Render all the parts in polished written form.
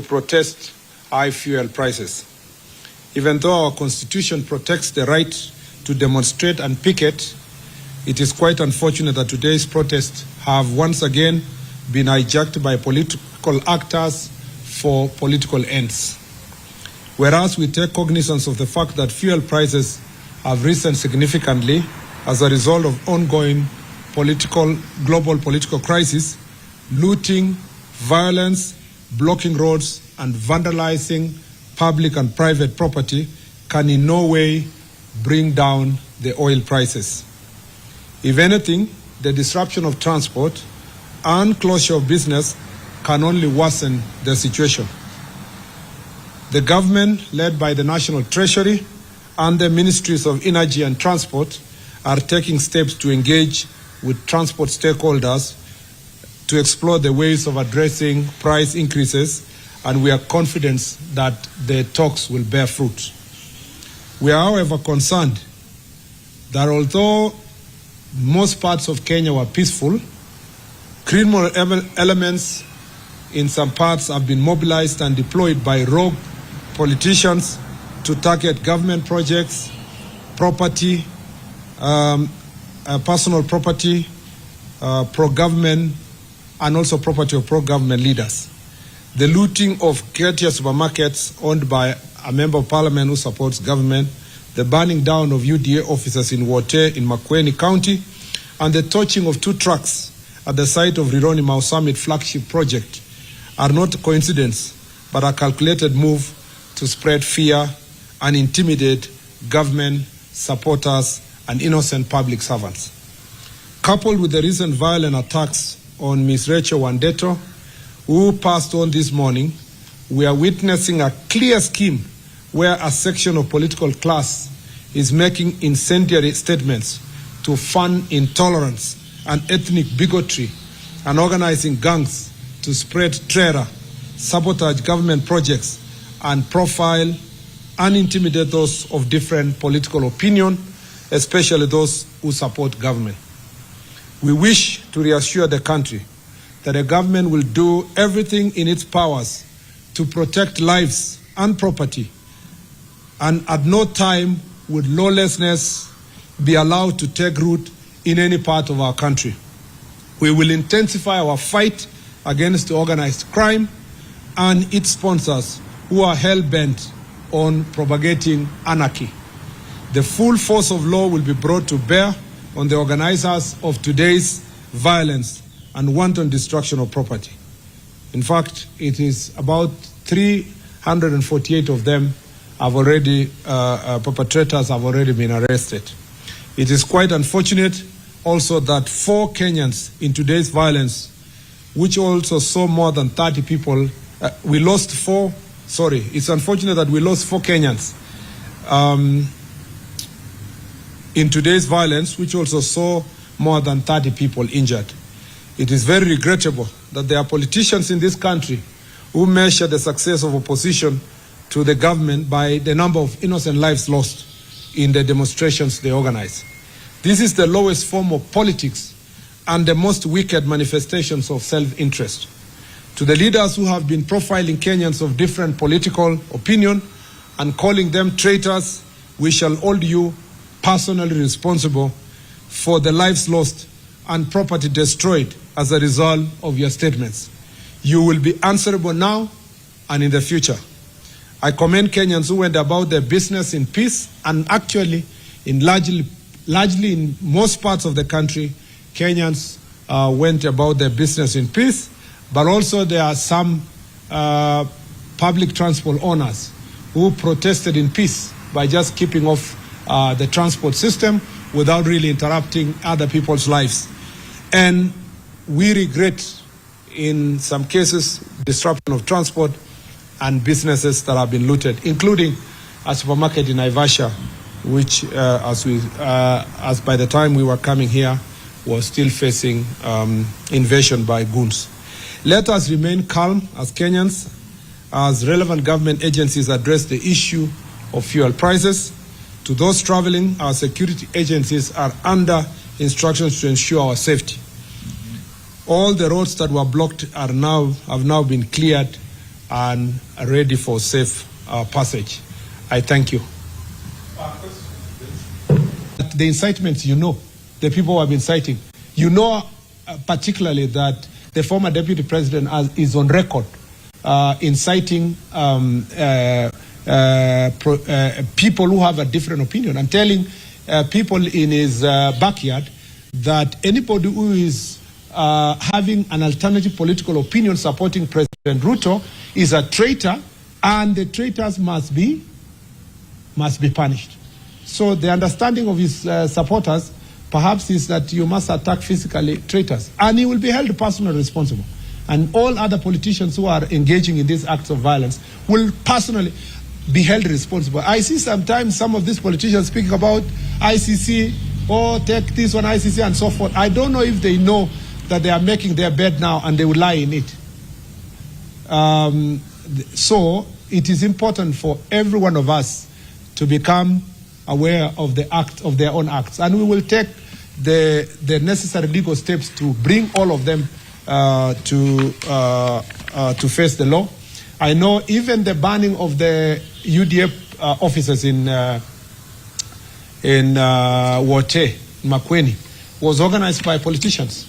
protest high fuel prices. Even though our Constitution protects the right to demonstrate and picket, it is quite unfortunate that today's protests have once again been hijacked by political actors for political ends. Whereas we take cognizance of the fact that fuel prices have risen significantly as a result of ongoing global political crisis, looting, violence, blocking roads, and vandalizing public and private property can in no way bring down the oil prices. If anything, the disruption of transport and closure of business can only worsen the situation. The government, led by the National Treasury and the Ministries of Energy and Transport, are taking steps to engage with transport stakeholders to explore the ways of addressing price increases, and we are confident that the talks will bear fruit. We are, however, concerned that although most parts of Kenya were peaceful, criminal elements in some parts have been mobilized and deployed by rogue politicians to target government projects, property, personal property, pro-government, and also property of pro-government leaders. The looting of courtier supermarkets owned by a member of parliament who supports government, the burning down of UDA offices in Wote in Makueni County, and the torching of 2 trucks at the site of Rironi Mau Summit flagship project are not coincidence, but a calculated move to spread fear and intimidate government supporters and innocent public servants. Coupled with the recent violent attacks on Ms. Rachel Wandeto, who passed on this morning, we are witnessing a clear scheme where a section of political class is making incendiary statements to fund intolerance and ethnic bigotry and organizing gangs to spread terror, sabotage government projects, and profile and intimidate those of different political opinion, especially those who support government. We wish to reassure the country that the government will do everything in its powers to protect lives and property, and at no time would lawlessness be allowed to take root in any part of our country. We will intensify our fight against organized crime and its sponsors who are hell-bent on propagating anarchy. The full force of law will be brought to bear on the organizers of today's violence and wanton destruction of property. In fact, it is about 348 of them have already, perpetrators have already been arrested. It is quite unfortunate also that 4 Kenyans in today's violence, which also saw more than 30 people, it's unfortunate that we lost 4 Kenyans in today's violence, which also saw more than 30 people injured. It is very regrettable that there are politicians in this country who measure the success of opposition to the government by the number of innocent lives lost in the demonstrations they organize. This is the lowest form of politics and the most wicked manifestations of self-interest. To the leaders who have been profiling Kenyans of different political opinion and calling them traitors, we shall hold you personally responsible for the lives lost and property destroyed as a result of your statements. You will be answerable now and in the future. I commend Kenyans who went about their business in peace, and actually, largely in most parts of the country, Kenyans went about their business in peace, but also there are some public transport owners who protested in peace by just keeping off the transport system without really interrupting other people's lives. And we regret, in some cases, disruption of transport and businesses that have been looted, including a supermarket in Naivasha, which, as by the time we were coming here, was still facing invasion by goons. Let us remain calm as Kenyans, as relevant government agencies address the issue of fuel prices. To those traveling, our security agencies are under instructions to ensure our safety. All the roads that were blocked have now been cleared and ready for safe passage. I thank you. The incitements, the people who have been inciting, particularly that the former deputy president is on record inciting people who have a different opinion and telling people in his backyard that anybody who is having an alternative political opinion supporting President Ruto is a traitor, and the traitors must be punished. So the understanding of his supporters perhaps is that you must attack physically traitors, and he will be held personally responsible. And all other politicians who are engaging in these acts of violence will personally be held responsible. I see sometimes some of these politicians speaking about ICC, or take this one ICC and so forth. I don't know if they know that they are making their bed now and they will lie in it. So it is important for every one of us to become aware of the act of their own acts, and we will take the necessary legal steps to bring all of them to face the law. I know even the banning of the UDF officers in Wote, Makweni, was organized by politicians,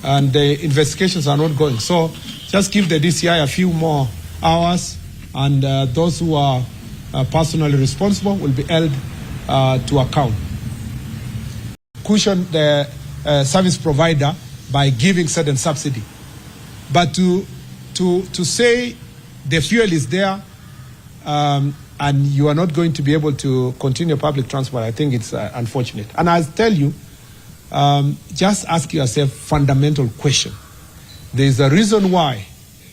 and the investigations are not going. So just give the DCI a few more hours, and those who are personally responsible will be held to account. Cushion the service provider by giving certain subsidy, but to say the fuel is there and you are not going to be able to continue public transport, I think it's unfortunate. And I'll tell you, just ask yourself a fundamental question. There is a reason why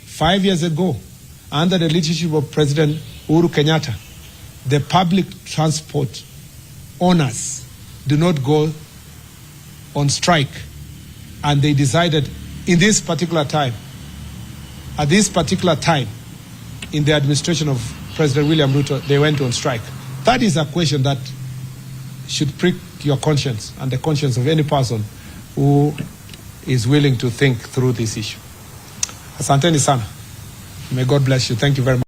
5 years ago, under the leadership of President Uhuru Kenyatta, the public transport owners do not go on strike, and they decided in this particular time, at this particular time in the administration of President William Ruto, they went on strike. That is a question that should prick your conscience and the conscience of any person who is willing to think through this issue. Asanteni sana. May God bless you. Thank you very much.